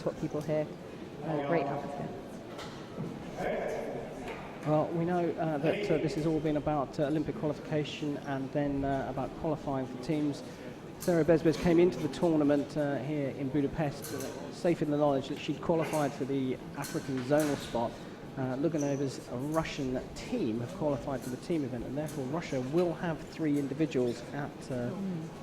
got people here. Great atmosphere. Well, we know that this has all been about Olympic qualification and then about qualifying for teams. Sarah BESBES came into the tournament here in Budapest safe in the knowledge that she'd qualified for the African zonal spot. LOGUNOVA's Russian team have qualified for the team event, and therefore Russia will have 3 individuals at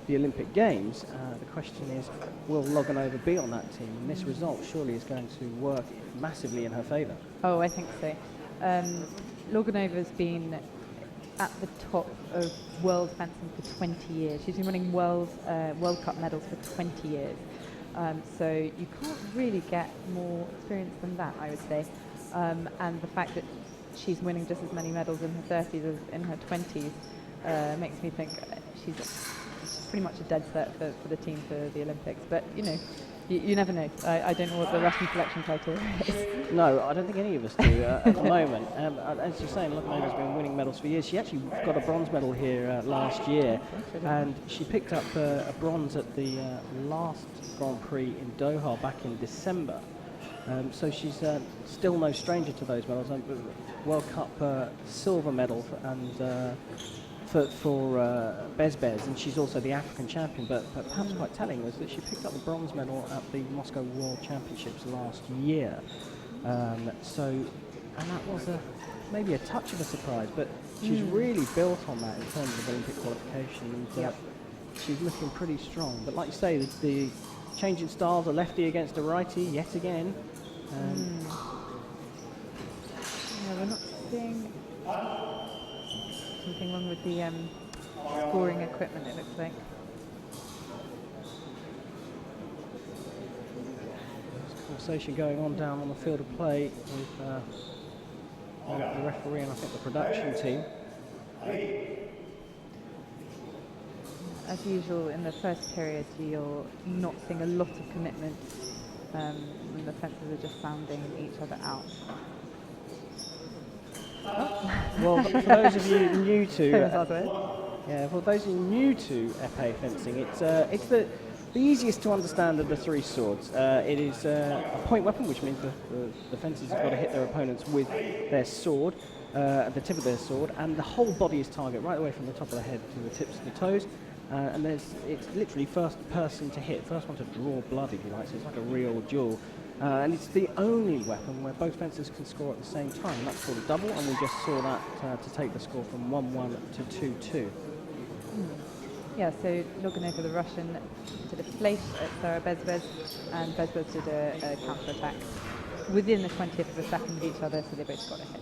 the Olympic Games. The question is, will LOGUNOVA be on that team? And this result surely is going to work massively in her favour. Oh, I think so. LOGUNOVA's been at the top of world fencing for 20 years. She's been winning World Cup medals for 20 years. So you can't really get more experience than that, I would say. And the fact that she's winning just as many medals in her 30s as in her 20s makes me think she's pretty much a dead set for the team for the Olympics. But, you know, you never know. I don't know what the Russian selection criteria is. No, I don't think any of us do at the moment. As you're saying, LOGUNOVA's been winning medals for years. She actually got a bronze medal here last year, and she picked up a bronze at the last Grand Prix in Doha back in December. So she's still no stranger to those medals. World Cup silver medal for BESBES, and she's also the African champion, but perhaps quite telling was that she picked up the bronze medal at the Moscow World Championships last year. And that was maybe a touch of a surprise, but she's really built on that in terms of Olympic qualification, and she's looking pretty strong. But like you say, the change in styles, a lefty against a righty yet again. Yeah, we're not seeing something wrong with the scoring equipment, it looks like. There's a conversation going on down on the field of play with the referee and I think the production team. As usual, in the first period, you're not seeing a lot of commitment, and the fences are just sounding each other out. Well, for those of you new to for those of you new to épée fencing, it's the easiest to understand of the 3 swords. It is a point weapon, which means the fencers have got to hit their opponents with their sword, the tip of their sword, and the whole body is target, right away from the top of the head to the tips of the toes. And it's literally first person to hit, first one to draw blood, if you like, so it's like a real duel. And it's the only weapon where both fencers can score at the same time. And that's called a double, and we just saw that to take the score from 1-1 to 2-2. Yeah, so LOGUNOVA, the Russian, did a place at Sarah BESBES, and BESBES did a counter-attack within the 20th of a second of each other, so they both got a hit.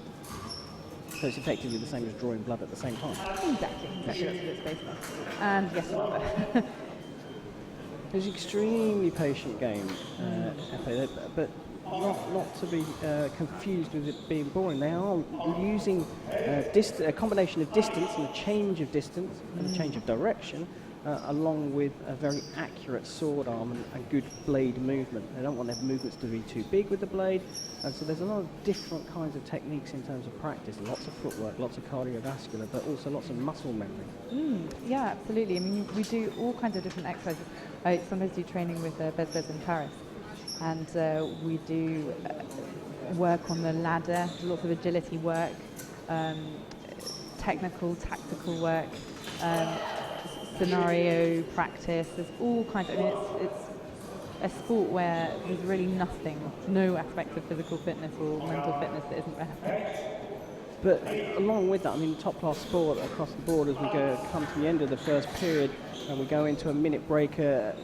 So it's effectively the same as drawing blood at the same time. Exactly, that's what it's based on. And yes, another. It was an extremely patient game, but not to be confused with it being boring. They are using a combination of distance and a change of distance and a change of direction, along with a very accurate sword arm and good blade movement. They don't want their movements to be too big with the blade, and so there's a lot of different kinds of techniques in terms of practice. Lots of footwork, lots of cardiovascular, but also lots of muscle memory. Yeah, absolutely. I mean, we do all kinds of different exercises. I sometimes do training with BESBES in Paris, and we do work on the ladder, lots of agility work, technical, tactical work, scenario practice. There's all kinds of, I mean, it's a sport where there's really no aspect of physical fitness or mental fitness that isn't rehearsed. But along with that, I mean, top-class sport across the board as we come to the end of the first period, and we go into a minute break. For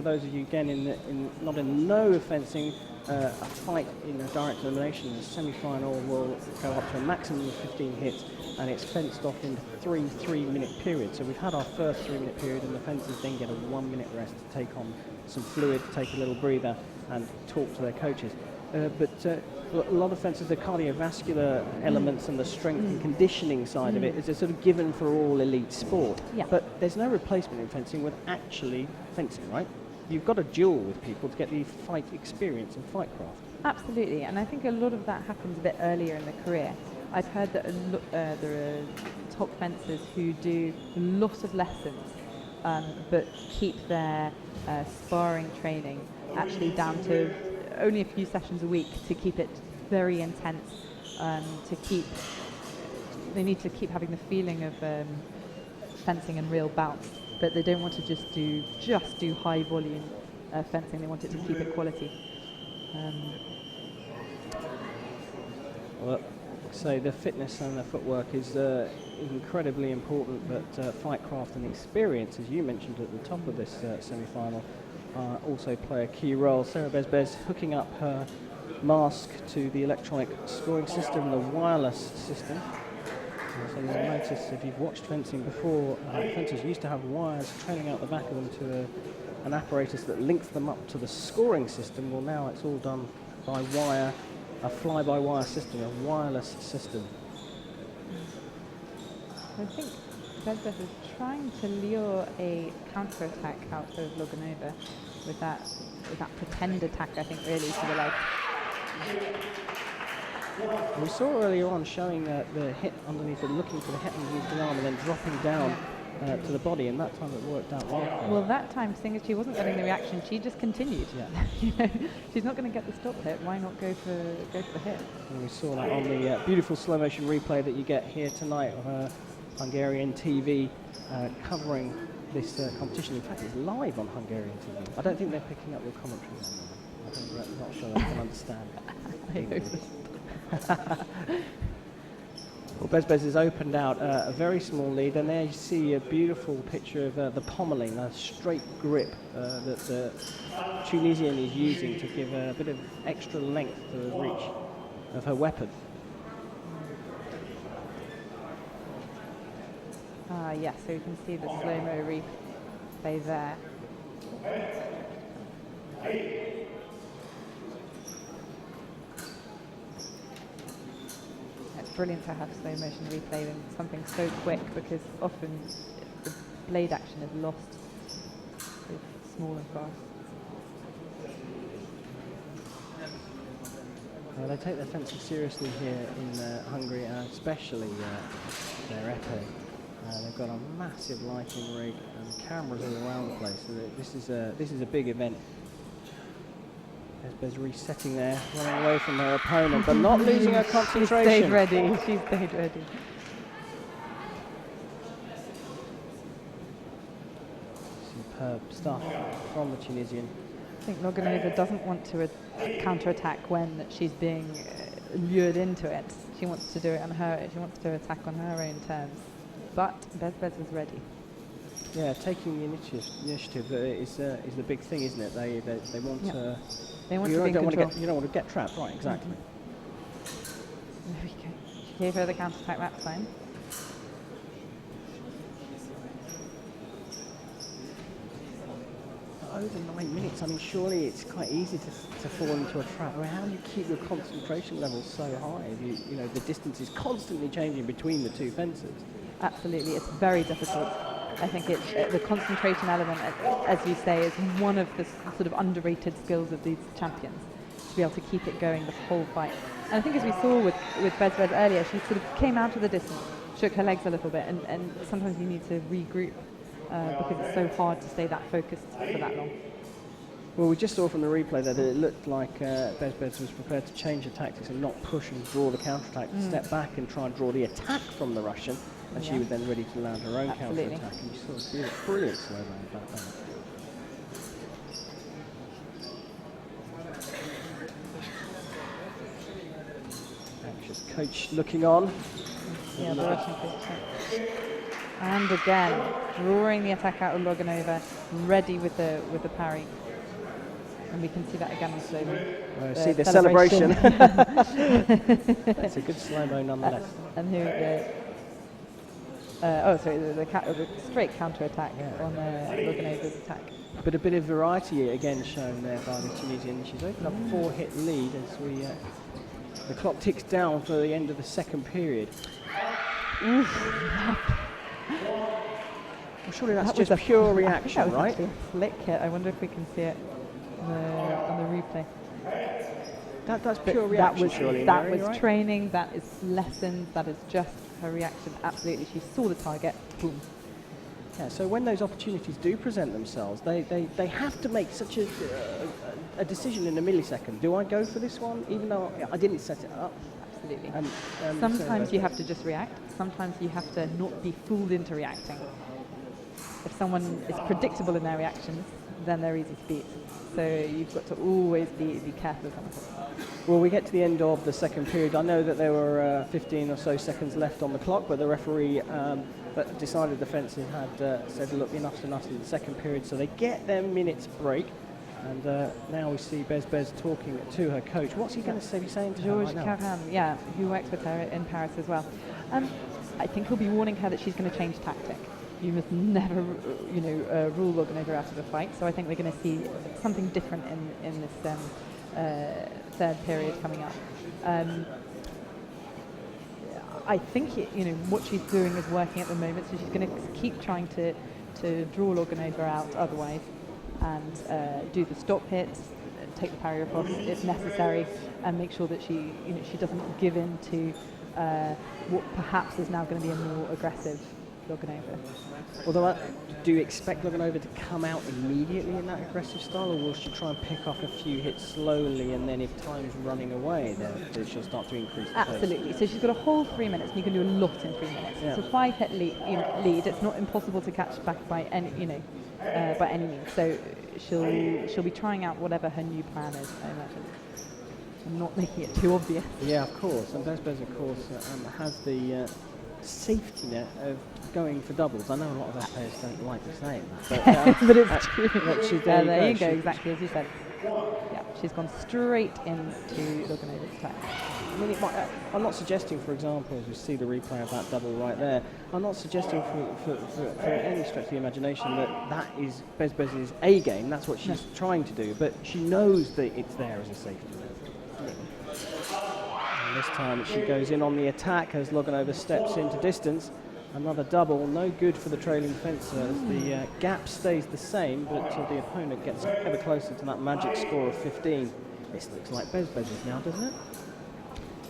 those of you again not in the know of fencing, a fight in a direct elimination in the semi-final will go up to a maximum of 15 hits, and it's fenced off in 3 3-minute periods. So we've had our first 3-minute period, and the fencers then get a 1-minute rest to take on some fluid, take a little breather, and talk to their coaches. But a lot of fencers, the cardiovascular elements and the strength and conditioning side of it is a sort of given for all elite sport. Yeah. But there's no replacement in fencing with actually fencing, right? You've got to duel with people to get the fight experience and fight craft. Absolutely, and I think a lot of that happens a bit earlier in the career. I've heard that there are top fencers who do a lot of lessons, but keep their sparring training actually down to only a few sessions a week to keep it very intense. They need to keep having the feeling of fencing and real bounce, but they don't want to just do high volume fencing. They want it to keep it quality. Well, so the fitness and the footwork is incredibly important, but fight craft and experience, as you mentioned at the top of this semi-final, also play a key role. Sarah BESBES hooking up her mask to the electronic scoring system, the wireless system. So you'll notice if you've watched fencing before, fencers used to have wires trailing out the back of them to an apparatus that links them up to the scoring system. Well, now it's all done by wire, a fly-by-wire system, a wireless system. I think BESBES is trying to lure a counter-attack out of LOGUNOVA with that pretend attack, I think, really, to the leg. We saw earlier on showing the hit underneath it, looking for the hit underneath the arm and then dropping down to the body, and that time it worked out well. Well, that time, seeing as she wasn't getting the reaction, she just continued. Yeah. She's not going to get the stop hit. Why not go for the hit? And we saw that on the beautiful slow motion replay that you get here tonight of Hungarian TV covering this competition. In fact, it's live on Hungarian TV. I don't think they're picking up your commentary. I'm not sure I can understand. Well, BESBES has opened out a very small lead, and there you see a beautiful picture of the pommeling, a straight grip that the Tunisian is using to give a bit of extra length to the reach of her weapon. Yes, so you can see the slow-mo replay there. It's brilliant to have slow motion replay in something so quick, because often the blade action is lost with small and fast. They take their fencing seriously here in Hungary, and especially their epee. They've got a massive lighting rig and cameras all around the place. So this is a big event. BESBES resetting there, running away from her opponent, but not losing her concentration. She stayed ready. She stayed ready. Superb stuff from the Tunisian. I think LOGUNOVA doesn't want to counter-attack when she's being lured into it. She wants to do it on her. She wants to attack on her own terms. But BESBES is ready. Yeah, taking the initiative is the big thing, isn't it? They want to. They want to be in control. You don't want to get trapped, right? Exactly. There we go. She gave her the counter-attack that time. Over 9 minutes. I mean, surely it's quite easy to fall into a trap. I mean, how do you keep your concentration levels so high? If you know the distance is constantly changing between the two fencers. Absolutely, it's very difficult. I think it's the concentration element, as you say, is one of the sort of underrated skills of these champions, to be able to keep it going the whole fight. And I think, as we saw with BESBES earlier, she sort of came out of the distance, shook her legs a little bit, and sometimes you need to regroup because it's so hard to stay that focused for that long. Well, we just saw from the replay that it looked like BESBES was prepared to change her tactics and not push and draw the counter-attack, step back and try and draw the attack from the Russian, and she was then ready to land her own counter-attack. And you saw a brilliant slow-mo back there. Anxious coach looking on. Yeah, the Russian coach. And again, drawing the attack out of LOGUNOVA, ready with the parry. And we can see that again on slow-mo. See the celebration. That's a good slow-mo nonetheless. And here we go. The straight counter-attack on LOGUNOVA's attack. But a bit of variety again shown there by the Tunisian. She's opened up a 4-hit lead as the clock ticks down for the end of the second period. Well, surely that's just a pure reaction, that was right? actually a flick hit. I wonder if we can see it on the replay. That's pure reaction, surely. That was training, that is lessons, that is just her reaction. Absolutely, she saw the target, boom. Yeah, so when those opportunities do present themselves, they have to make such a decision in a millisecond. Do I go for this one, even though I didn't set it up? Absolutely. Sometimes Sometimes you have to just react. Sometimes you have to not be fooled into reacting. If someone is predictable in their reactions, then they're easy to beat. So you've got to always be careful of them. Well, we get to the end of the second period. I know that there were 15 or so seconds left on the clock, but the referee that decided the fencing had said, look, enough's enough in the second period. So they get their minutes break. And now we see BESBES talking to her coach. What's he going to be saying to her Georges right now? Caron, yeah, who works with her in Paris as well. I think he'll be warning her that she's going to change tactic. You must never, rule LOGUNOVA out of a fight. So I think we're going to see something different in this third period coming up. I think what she's doing is working at the moment. So she's going to keep trying to draw LOGUNOVA out otherwise, and do the stop hits, take the parry across if necessary, and make sure that she doesn't give in to what perhaps is now going to be a more aggressive LOGUNOVA. Although, do you expect LOGUNOVA to come out immediately in that aggressive style, or will she try and pick off a few hits slowly, and then if time's running away, then she'll start to increase the Absolutely. pace? So she's got a whole 3 minutes, and you can do a lot in 3 minutes. Yeah. It's a 5-hit lead. It's not impossible to catch back by any means. So she'll be trying out whatever her new plan is, I imagine. I'm not making it too obvious. Yeah, of course. And BESBES, of course, has the safety net of going for doubles. I know a lot of our players don't like to say that, but it's true. There you go, exactly as you said. Yeah, she's gone straight into LOGUNOVA's attack. I mean, I'm not suggesting, for example, as we see the replay of that double right there, I'm not suggesting for any stretch of the imagination that is BESBES' A game. That's what she's trying to do, but she knows that it's there as a safety net. And this time she goes in on the attack as LOGUNOVA steps into distance. Another double, no good for the trailing fencer as the gap stays the same, but the opponent gets ever closer to that magic score of 15. This looks like BESBES now, doesn't it?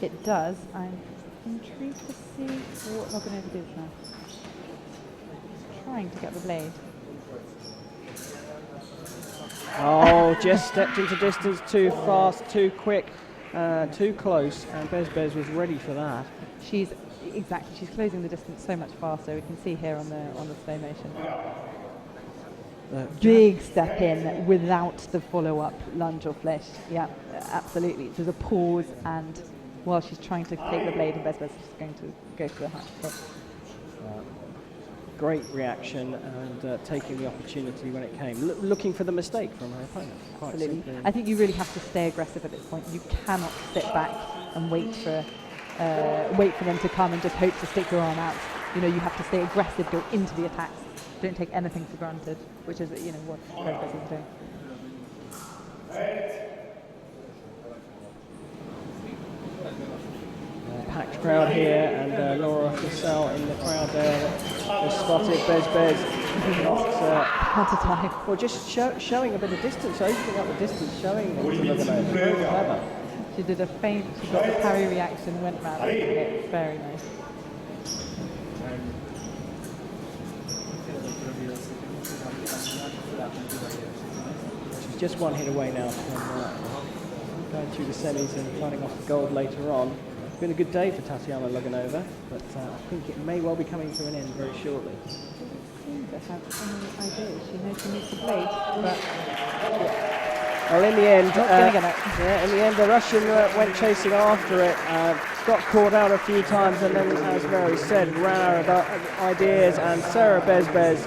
It does. I'm intrigued to see what LOGUNOVA does now. Trying to get the blade. Oh, just stepped into distance too fast, too quick, too close, and BESBES was ready for that. She's closing the distance so much faster. We can see here on the slow motion. Big step in without the follow-up lunge or flesh. Yeah, absolutely. There's a pause, and while she's trying to take the blade, and BESBES is going to go for the high hit. Great reaction and taking the opportunity when it came. Looking for the mistake from her opponent. Absolutely. I think you really have to stay aggressive at this point. You cannot sit back and wait for them to come and just hope to stick your arm out. You have to stay aggressive, go into the attacks. Don't take anything for granted, which is what BESBES is doing. Packed crowd here, and Laura Cassell in the crowd there has spotted BESBES. Not a time. Well, just showing a bit of distance, opening up the distance, showing LOGUNOVA. Very clever. She did a feint, she got the parry reaction, went round and did it. Very nice. She's just one hit away now from going through the semis and fighting off the gold later on. It's been a good day for Tatiana LOGUNOVA, but I think it may well be coming to an end very shortly. She doesn't have any idea. She knows she needs to blade, but well, in the end, not going to get it. Yeah, in the end, the Russian went chasing after it, got caught out a few times, and then, as Mary said, ran out of ideas, and Sarah BESBES